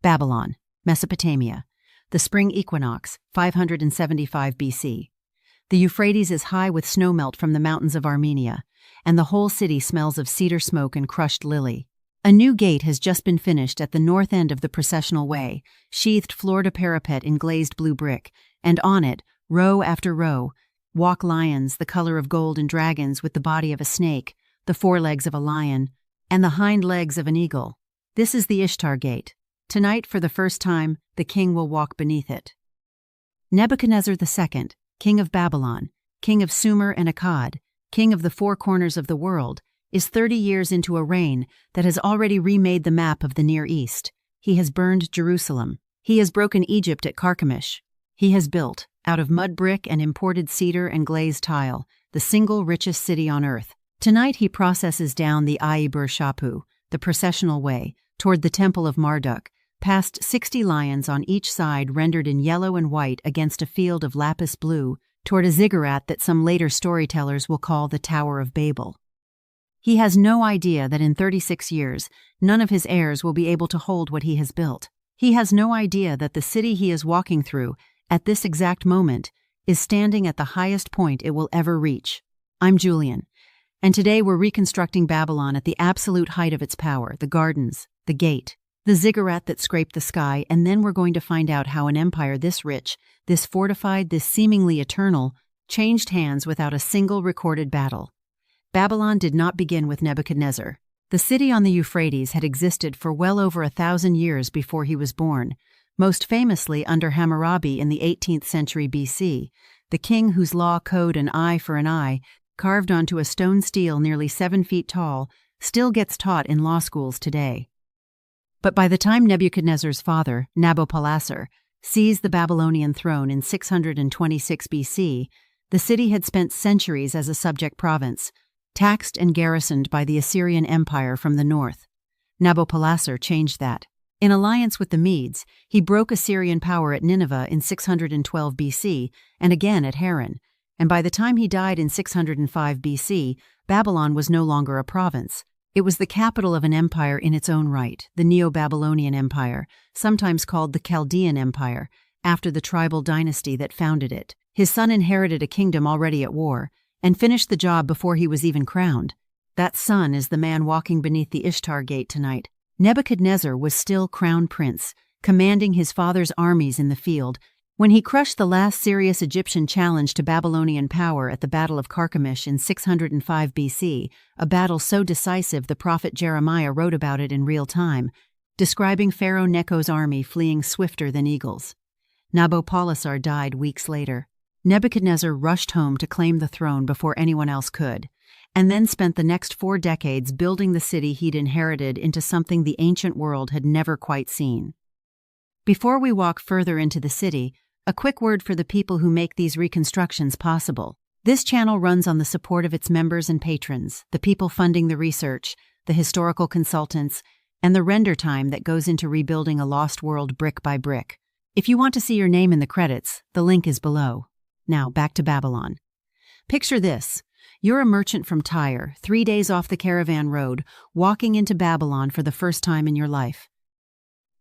Babylon, Mesopotamia. The spring equinox, 575 BC. The Euphrates is high with snowmelt from the mountains of Armenia, and the whole city smells of cedar smoke and crushed lily. A new gate has just been finished at the north end of the Processional Way, sheathed floor-to parapet in glazed blue brick, and on it, row after row, walk lions the color of gold and dragons with the body of a snake, the forelegs of a lion, and the hind legs of an eagle. This is the Ishtar Gate. Tonight, for the first time, the king will walk beneath it. Nebuchadnezzar II, king of Babylon, king of Sumer and Akkad, king of the four corners of the world, is 30 years into a reign that has already remade the map of the Near East. He has burned Jerusalem. He has broken Egypt at Carchemish. He has built, out of mud brick and imported cedar and glazed tile, the single richest city on earth. Tonight he processes down the Aibur Shapu, the processional way, toward the Temple of Marduk, past 60 lions on each side rendered in yellow and white against a field of lapis blue, toward a ziggurat that some later storytellers will call the Tower of Babel. He has no idea that in 36 years, none of his heirs will be able to hold what he has built. He has no idea that the city he is walking through, at this exact moment, is standing at the highest point it will ever reach. I'm Julian, and today we're reconstructing Babylon at the absolute height of its power, the gardens, the gate, the ziggurat that scraped the sky, and then we're going to find out how an empire this rich, this fortified, this seemingly eternal, changed hands without a single recorded battle. Babylon did not begin with Nebuchadnezzar. The city on the Euphrates had existed for well over 1,000 years before he was born, most famously under Hammurabi in the 18th century BC, the king whose law code an eye for an eye, carved onto a stone stele nearly 7 feet tall, still gets taught in law schools today. But by the time Nebuchadnezzar's father, Nabopolassar, seized the Babylonian throne in 626 BC, the city had spent centuries as a subject province, taxed and garrisoned by the Assyrian Empire from the north. Nabopolassar changed that. In alliance with the Medes, he broke Assyrian power at Nineveh in 612 BC and again at Haran, and by the time he died in 605 BC, Babylon was no longer a province. It was the capital of an empire in its own right, the Neo-Babylonian Empire, sometimes called the Chaldean Empire, after the tribal dynasty that founded it. His son inherited a kingdom already at war, and finished the job before he was even crowned. That son is the man walking beneath the Ishtar Gate tonight. Nebuchadnezzar was still crown prince, commanding his father's armies in the field, when he crushed the last serious Egyptian challenge to Babylonian power at the Battle of Carchemish in 605 BC, a battle so decisive the prophet Jeremiah wrote about it in real time, describing Pharaoh Necho's army fleeing swifter than eagles. Nabopolassar died weeks later. Nebuchadnezzar rushed home to claim the throne before anyone else could, and then spent the next 4 decades building the city he'd inherited into something the ancient world had never quite seen. Before we walk further into the city, a quick word for the people who make these reconstructions possible. This channel runs on the support of its members and patrons, the people funding the research, the historical consultants, and the render time that goes into rebuilding a lost world brick by brick. If you want to see your name in the credits, the link is below. Now, back to Babylon. Picture this. You're a merchant from Tyre, 3 days off the caravan road, walking into Babylon for the first time in your life.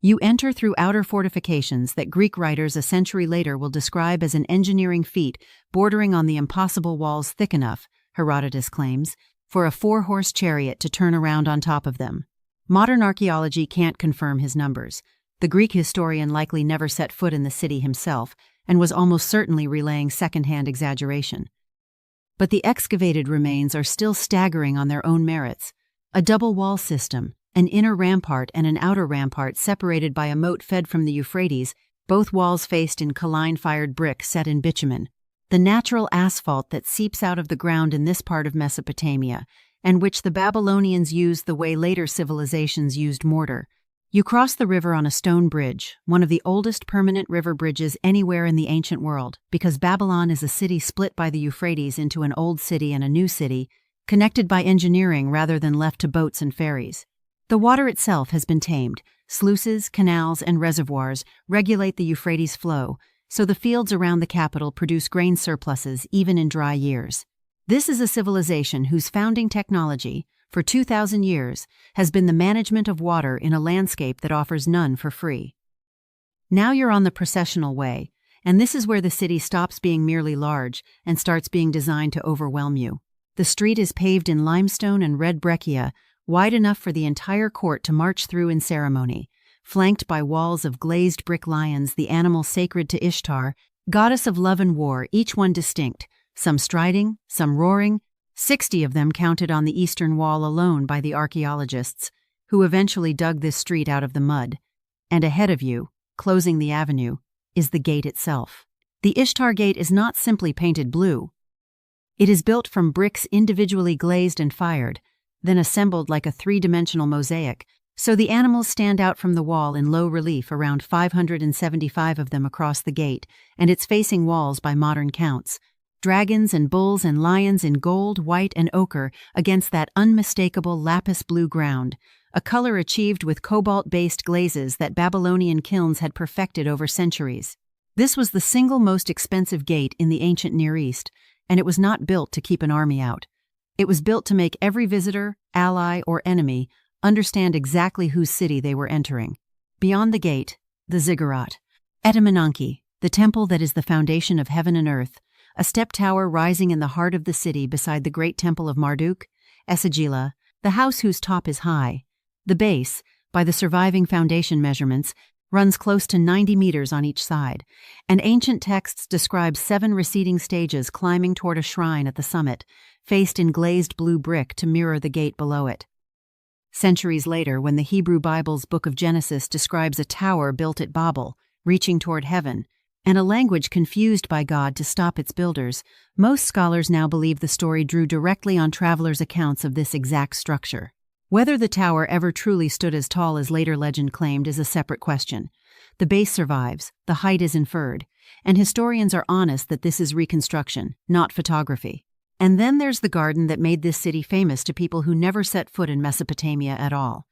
You enter through outer fortifications that Greek writers a century later will describe as an engineering feat bordering on the impossible walls thick enough, Herodotus claims, for a 4-horse chariot to turn around on top of them. Modern archaeology can't confirm his numbers. The Greek historian likely never set foot in the city himself, and was almost certainly relaying second-hand exaggeration. But the excavated remains are still staggering on their own merits. A double wall system, an inner rampart and an outer rampart separated by a moat fed from the Euphrates, both walls faced in kaolin-fired brick set in bitumen. The natural asphalt that seeps out of the ground in this part of Mesopotamia, and which the Babylonians used the way later civilizations used mortar. You cross the river on a stone bridge, one of the oldest permanent river bridges anywhere in the ancient world, because Babylon is a city split by the Euphrates into an old city and a new city, connected by engineering rather than left to boats and ferries. The water itself has been tamed. Sluices, canals, and reservoirs regulate the Euphrates flow, so the fields around the capital produce grain surpluses even in dry years. This is a civilization whose founding technology, for 2,000 years, has been the management of water in a landscape that offers none for free. Now you're on the Processional Way, and this is where the city stops being merely large and starts being designed to overwhelm you. The street is paved in limestone and red breccia, wide enough for the entire court to march through in ceremony, flanked by walls of glazed brick lions, the animal sacred to Ishtar, goddess of love and war, each one distinct, some striding, some roaring, 60 of them counted on the eastern wall alone by the archaeologists, who eventually dug this street out of the mud. And ahead of you, closing the avenue, is the gate itself. The Ishtar Gate is not simply painted blue. It is built from bricks individually glazed and fired, then assembled like a three-dimensional mosaic, so the animals stand out from the wall in low relief, around 575 of them across the gate, and its facing walls by modern counts. Dragons and bulls and lions in gold, white, and ochre against that unmistakable lapis blue ground, a color achieved with cobalt-based glazes that Babylonian kilns had perfected over centuries. This was the single most expensive gate in the ancient Near East, and it was not built to keep an army out. It was built to make every visitor, ally, or enemy understand exactly whose city they were entering. Beyond the gate, the ziggurat. Etemenanke, the temple that is the foundation of heaven and earth, a step tower rising in the heart of the city beside the great temple of Marduk, Esagila, the house whose top is high. The base, by the surviving foundation measurements, runs close to 90 meters on each side, and ancient texts describe 7 receding stages climbing toward a shrine at the summit, faced in glazed blue brick to mirror the gate below it. Centuries later, when the Hebrew Bible's Book of Genesis describes a tower built at Babel, reaching toward heaven, and a language confused by God to stop its builders, most scholars now believe the story drew directly on travelers' accounts of this exact structure. Whether the tower ever truly stood as tall as later legend claimed is a separate question. The base survives, the height is inferred, and historians are honest that this is reconstruction, not photography. And then there's the garden that made this city famous to people who never set foot in Mesopotamia at all.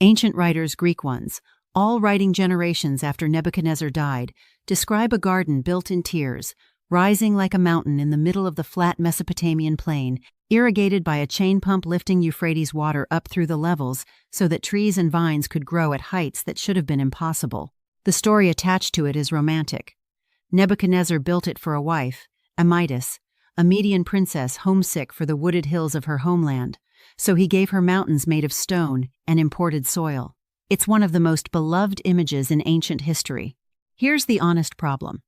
Ancient writers, Greek ones, all writing generations after Nebuchadnezzar died, describe a garden built in tiers, rising like a mountain in the middle of the flat Mesopotamian plain, irrigated by a chain pump lifting Euphrates water up through the levels so that trees and vines could grow at heights that should have been impossible. The story attached to it is romantic. Nebuchadnezzar built it for a wife, Amytis, a Median princess homesick for the wooded hills of her homeland, so he gave her mountains made of stone and imported soil. It's one of the most beloved images in ancient history. Here's the honest problem.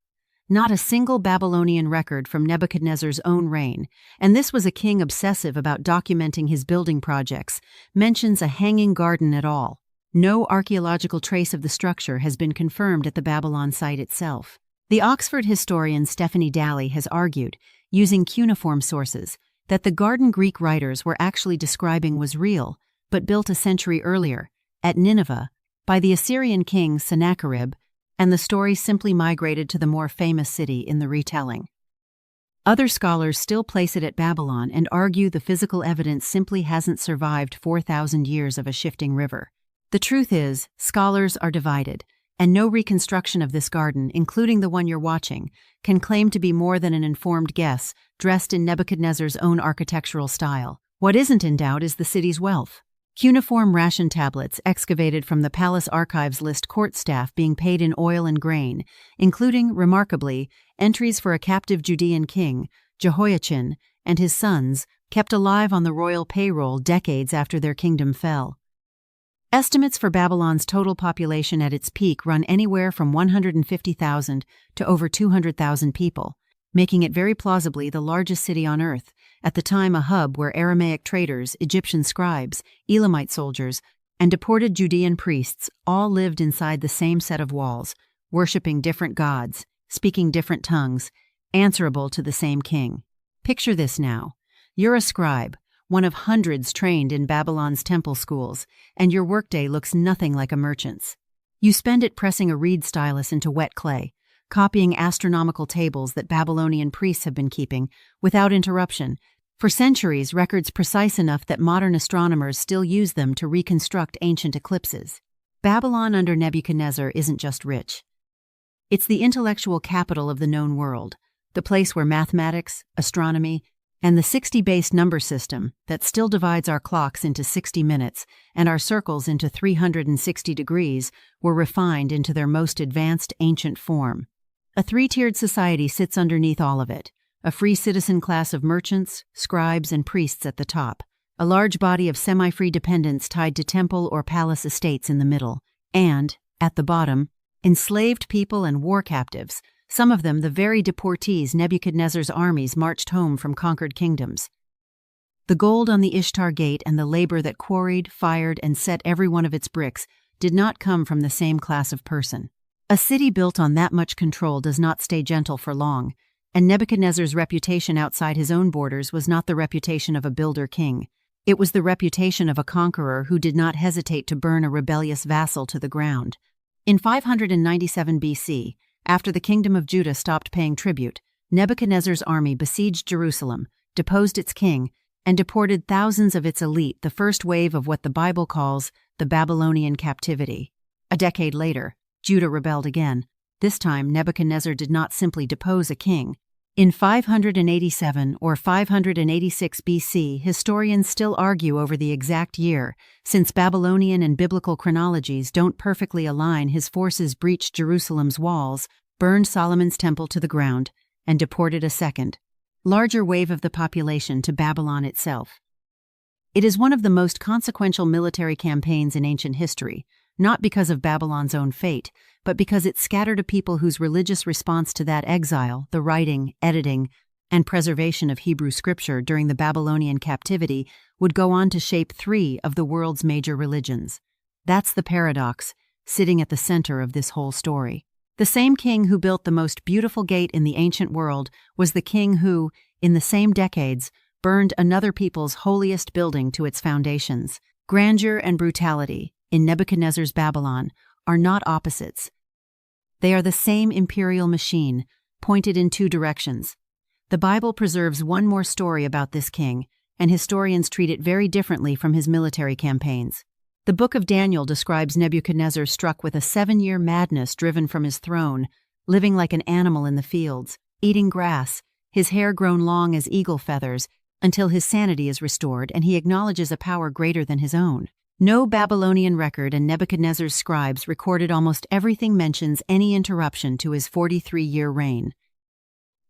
Not a single Babylonian record from Nebuchadnezzar's own reign, and this was a king obsessive about documenting his building projects, mentions a hanging garden at all. No archaeological trace of the structure has been confirmed at the Babylon site itself. The Oxford historian Stephanie Daly has argued, using cuneiform sources, that the garden Greek writers were actually describing was real, but built a century earlier, at Nineveh, by the Assyrian king Sennacherib, and the story simply migrated to the more famous city in the retelling. Other scholars still place it at Babylon and argue the physical evidence simply hasn't survived 4,000 years of a shifting river. The truth is, scholars are divided, and no reconstruction of this garden, including the one you're watching, can claim to be more than an informed guess, dressed in Nebuchadnezzar's own architectural style. What isn't in doubt is the city's wealth. Cuneiform ration tablets excavated from the palace archives list court staff being paid in oil and grain, including, remarkably, entries for a captive Judean king, Jehoiachin, and his sons, kept alive on the royal payroll decades after their kingdom fell. Estimates for Babylon's total population at its peak run anywhere from 150,000 to over 200,000 people, making it very plausibly the largest city on earth, at the time a hub where Aramaic traders, Egyptian scribes, Elamite soldiers, and deported Judean priests all lived inside the same set of walls, worshipping different gods, speaking different tongues, answerable to the same king. Picture this now. You're a scribe, one of hundreds trained in Babylon's temple schools, and your workday looks nothing like a merchant's. You spend it pressing a reed stylus into wet clay, copying astronomical tables that Babylonian priests have been keeping, without interruption, for centuries, records precise enough that modern astronomers still use them to reconstruct ancient eclipses. Babylon under Nebuchadnezzar isn't just rich. It's the intellectual capital of the known world, the place where mathematics, astronomy, And the 60-base number system that still divides our clocks into 60 minutes and our circles into 360 degrees were refined into their most advanced ancient form. A three-tiered society sits underneath all of it, a free citizen class of merchants, scribes, and priests at the top, a large body of semi-free dependents tied to temple or palace estates in the middle, and, at the bottom, enslaved people and war captives, some of them the very deportees Nebuchadnezzar's armies marched home from conquered kingdoms. The gold on the Ishtar Gate and the labor that quarried, fired, and set every one of its bricks did not come from the same class of person. A city built on that much control does not stay gentle for long, and Nebuchadnezzar's reputation outside his own borders was not the reputation of a builder king. It was the reputation of a conqueror who did not hesitate to burn a rebellious vassal to the ground. In 597 BC, after the kingdom of Judah stopped paying tribute, Nebuchadnezzar's army besieged Jerusalem, deposed its king, and deported thousands of its elite, the first wave of what the Bible calls the Babylonian captivity. A decade later, Judah rebelled again. This time, Nebuchadnezzar did not simply depose a king. In 587 or 586 BC, historians still argue over the exact year, since Babylonian and biblical chronologies don't perfectly align. His forces breached Jerusalem's walls, burned Solomon's temple to the ground, and deported a second, larger wave of the population to Babylon itself. It is one of the most consequential military campaigns in ancient history, not because of Babylon's own fate, but because it scattered a people whose religious response to that exile, the writing, editing, and preservation of Hebrew scripture during the Babylonian captivity, would go on to shape three of the world's major religions. That's the paradox, sitting at the center of this whole story. The same king who built the most beautiful gate in the ancient world was the king who, in the same decades, burned another people's holiest building to its foundations. Grandeur and brutality, in Nebuchadnezzar's Babylon, are not opposites. They are the same imperial machine, pointed in two directions. The Bible preserves one more story about this king, and historians treat it very differently from his military campaigns. The book of Daniel describes Nebuchadnezzar struck with a 7-year madness driven from his throne, living like an animal in the fields, eating grass, his hair grown long as eagle feathers, until his sanity is restored and he acknowledges a power greater than his own. No Babylonian record, and Nebuchadnezzar's scribes recorded almost everything mentions any interruption to his 43-year reign.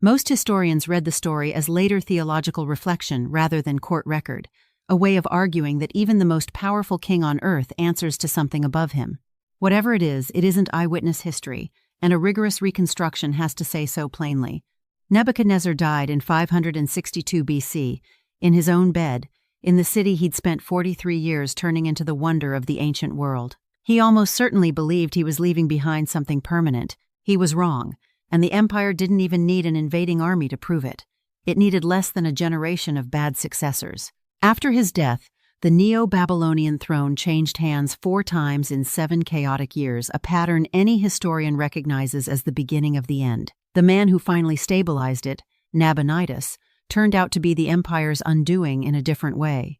Most historians read the story as later theological reflection rather than court record, a way of arguing that even the most powerful king on earth answers to something above him. Whatever it isn't eyewitness history, and a rigorous reconstruction has to say so plainly. Nebuchadnezzar died in 562 BC, in his own bed, in the city he'd spent 43 years turning into the wonder of the ancient world. He almost certainly believed he was leaving behind something permanent. He was wrong, and the empire didn't even need an invading army to prove it. It needed less than a generation of bad successors. After his death, the Neo-Babylonian throne changed hands 4 times in 7 chaotic years, a pattern any historian recognizes as the beginning of the end. The man who finally stabilized it, Nabonidus, turned out to be the empire's undoing in a different way.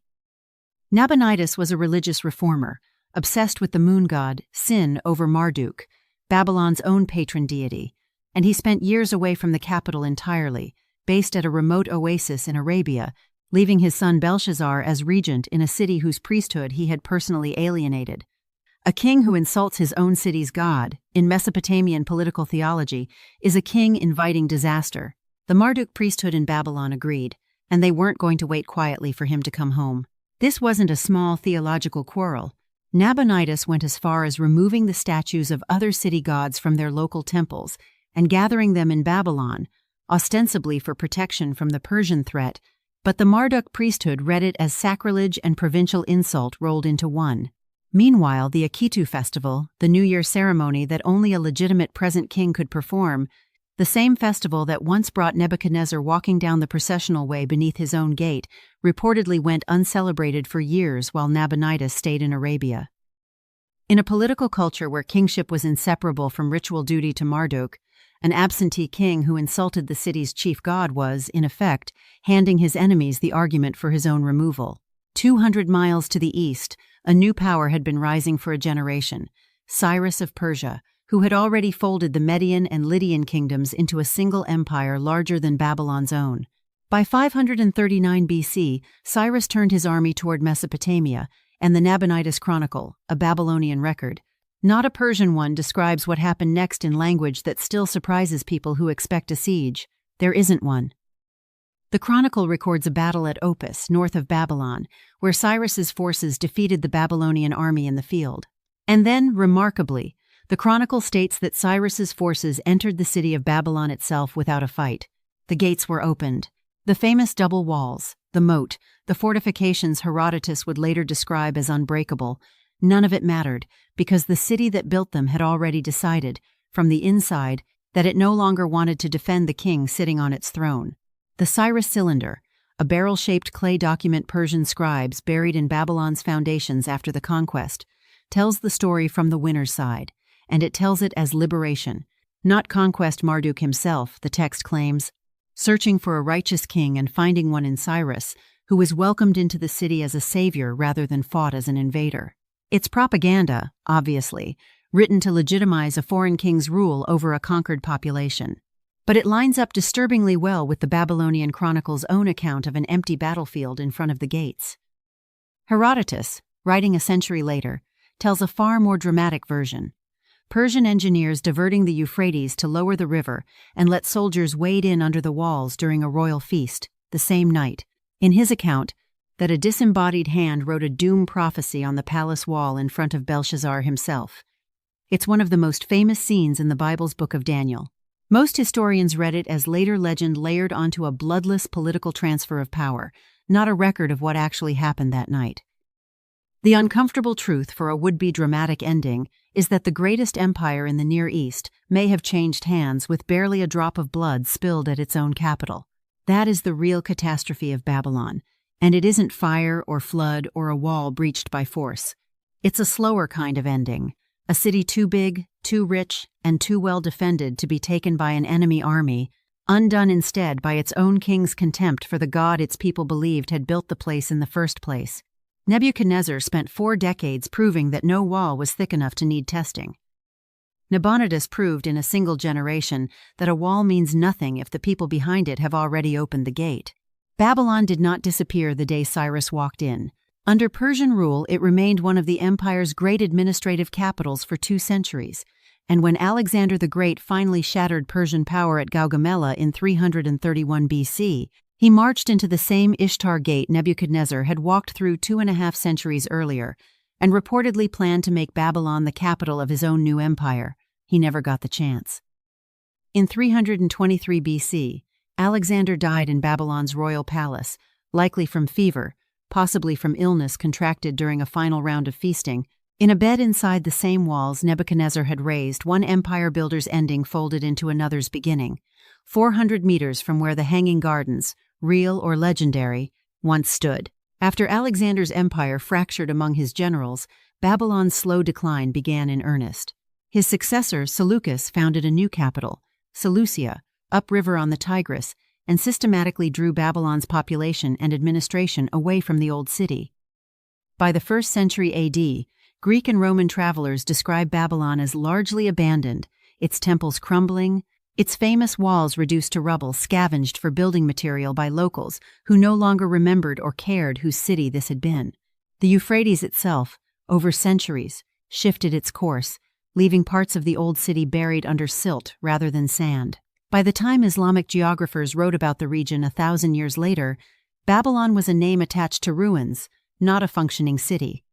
Nabonidus was a religious reformer, obsessed with the moon god, Sin, over Marduk, Babylon's own patron deity, and he spent years away from the capital entirely, based at a remote oasis in Arabia, leaving his son Belshazzar as regent in a city whose priesthood he had personally alienated. A king who insults his own city's god, in Mesopotamian political theology, is a king inviting disaster. The Marduk priesthood in Babylon agreed, and they weren't going to wait quietly for him to come home. This wasn't a small theological quarrel. Nabonidus went as far as removing the statues of other city gods from their local temples and gathering them in Babylon, ostensibly for protection from the Persian threat, but the Marduk priesthood read it as sacrilege and provincial insult rolled into one. Meanwhile, the Akitu festival, the New Year ceremony that only a legitimate present king could perform, the same festival that once brought Nebuchadnezzar walking down the processional way beneath his own gate, reportedly went uncelebrated for years while Nabonidus stayed in Arabia. In a political culture where kingship was inseparable from ritual duty to Marduk, an absentee king who insulted the city's chief god was, in effect, handing his enemies the argument for his own removal. 200 miles to the east, a new power had been rising for a generation, Cyrus of Persia, who had already folded the Median and Lydian kingdoms into a single empire larger than Babylon's own. By 539 BC, Cyrus turned his army toward Mesopotamia, and the Nabonidus Chronicle, a Babylonian record, not a Persian one, describes what happened next in language that still surprises people who expect a siege. There isn't one. The Chronicle records a battle at Opis, north of Babylon, where Cyrus's forces defeated the Babylonian army in the field. And then, remarkably, the Chronicle states that Cyrus's forces entered the city of Babylon itself without a fight. The gates were opened. The famous double walls, the moat, the fortifications Herodotus would later describe as unbreakable, none of it mattered, because the city that built them had already decided, from the inside, that it no longer wanted to defend the king sitting on its throne. The Cyrus cylinder, a barrel-shaped clay document Persian scribes buried in Babylon's foundations after the conquest, tells the story from the winner's side, and it tells it as liberation, not conquest. Marduk himself, the text claims, searching for a righteous king and finding one in Cyrus, who was welcomed into the city as a savior rather than fought as an invader. It's propaganda, obviously, written to legitimize a foreign king's rule over a conquered population. But it lines up disturbingly well with the Babylonian Chronicle's own account of an empty battlefield in front of the gates. Herodotus, writing a century later, tells a far more dramatic version. Persian engineers diverting the Euphrates to lower the river and let soldiers wade in under the walls during a royal feast, the same night. In his account, that a disembodied hand wrote a doom prophecy on the palace wall in front of Belshazzar himself. It's one of the most famous scenes in the Bible's Book of Daniel. Most historians read it as later legend layered onto a bloodless political transfer of power, not a record of what actually happened that night. The uncomfortable truth for a would-be dramatic ending is that the greatest empire in the Near East may have changed hands with barely a drop of blood spilled at its own capital. That is the real catastrophe of Babylon, and it isn't fire or flood or a wall breached by force. It's a slower kind of ending, a city too big, too rich, and too well defended to be taken by an enemy army, undone instead by its own king's contempt for the god its people believed had built the place in the first place. Nebuchadnezzar spent 4 decades proving that no wall was thick enough to need testing. Nabonidus proved in a single generation that a wall means nothing if the people behind it have already opened the gate. Babylon did not disappear the day Cyrus walked in. Under Persian rule, it remained one of the empire's great administrative capitals for 2 centuries, and when Alexander the Great finally shattered Persian power at Gaugamela in 331 BC, he marched into the same Ishtar Gate Nebuchadnezzar had walked through 2.5 centuries earlier, and reportedly planned to make Babylon the capital of his own new empire. He never got the chance. In 323 BC, Alexander died in Babylon's royal palace, likely from fever, possibly from illness contracted during a final round of feasting. In a bed inside the same walls Nebuchadnezzar had raised, one empire builder's ending folded into another's beginning, 400 meters from where the Hanging Gardens, real or legendary, once stood. After Alexander's empire fractured among his generals, Babylon's slow decline began in earnest. His successor, Seleucus, founded a new capital, Seleucia, upriver on the Tigris, and systematically drew Babylon's population and administration away from the old city. By the 1st century AD, Greek and Roman travelers describe Babylon as largely abandoned, its temples crumbling, its famous walls reduced to rubble, scavenged for building material by locals who no longer remembered or cared whose city this had been. The Euphrates itself, over centuries, shifted its course, leaving parts of the old city buried under silt rather than sand. By the time Islamic geographers wrote about the region 1,000 years later, Babylon was a name attached to ruins, not a functioning city.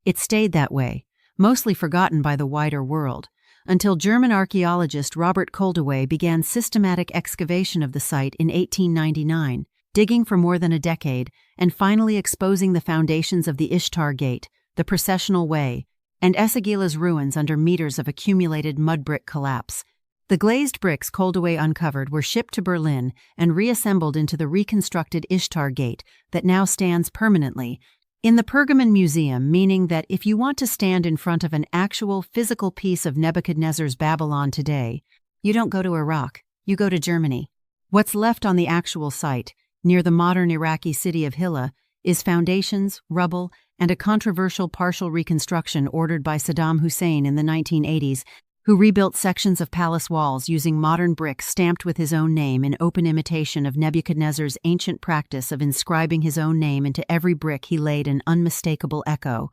It stayed that way, mostly forgotten by the wider world, until German archaeologist Robert Koldewey began systematic excavation of the site in 1899, digging for more than a decade, and finally exposing the foundations of the Ishtar Gate, the Processional Way, and Esagila's ruins under meters of accumulated mud brick collapse. The glazed bricks Koldewey uncovered were shipped to Berlin and reassembled into the reconstructed Ishtar Gate that now stands permanently in the Pergamon Museum, meaning that if you want to stand in front of an actual physical piece of Nebuchadnezzar's Babylon today, you don't go to Iraq, you go to Germany. What's left on the actual site, near the modern Iraqi city of Hilla, is foundations, rubble, and a controversial partial reconstruction ordered by Saddam Hussein in the 1980s, who rebuilt sections of palace walls using modern bricks stamped with his own name in open imitation of Nebuchadnezzar's ancient practice of inscribing his own name into every brick he laid, an unmistakable echo,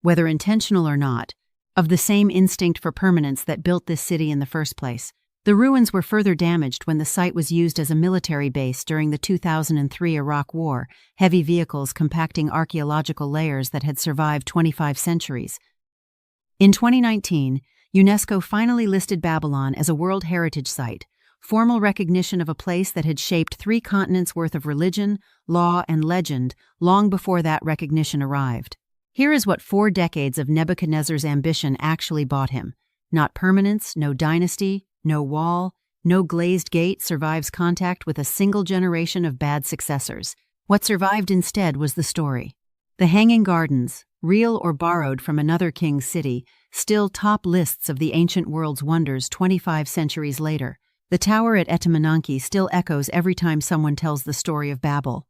whether intentional or not, of the same instinct for permanence that built this city in the first place. The ruins were further damaged when the site was used as a military base during the 2003 Iraq War, heavy vehicles compacting archaeological layers that had survived 25 centuries. In 2019, UNESCO finally listed Babylon as a World Heritage Site, formal recognition of a place that had shaped 3 continents' worth of religion, law, and legend long before that recognition arrived. Here is what 4 decades of Nebuchadnezzar's ambition actually bought him. Not permanence, no dynasty, no wall, no glazed gate survives contact with a single generation of bad successors. What survived instead was the story. The Hanging Gardens, real or borrowed from another king's city, still top lists of the ancient world's wonders 25 centuries later. The tower at Etemenanke still echoes every time someone tells the story of Babel.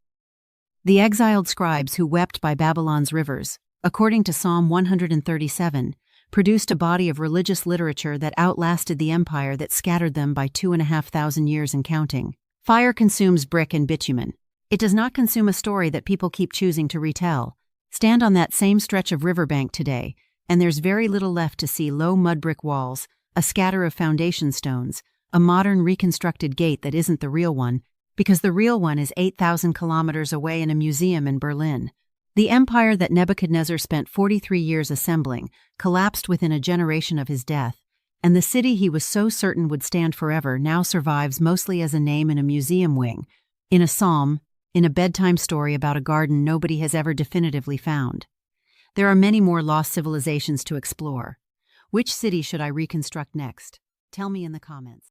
The exiled scribes who wept by Babylon's rivers, according to Psalm 137, produced a body of religious literature that outlasted the empire that scattered them by 2,500 years and counting. Fire consumes brick and bitumen. It does not consume a story that people keep choosing to retell. Stand on that same stretch of riverbank today, and there's very little left to see: low mud brick walls, a scatter of foundation stones, a modern reconstructed gate that isn't the real one, because the real one is 8,000 kilometers away in a museum in Berlin. The empire that Nebuchadnezzar spent 43 years assembling collapsed within a generation of his death, and the city he was so certain would stand forever now survives mostly as a name in a museum wing, in a psalm, in a bedtime story about a garden nobody has ever definitively found. There are many more lost civilizations to explore. Which city should I reconstruct next? Tell me in the comments.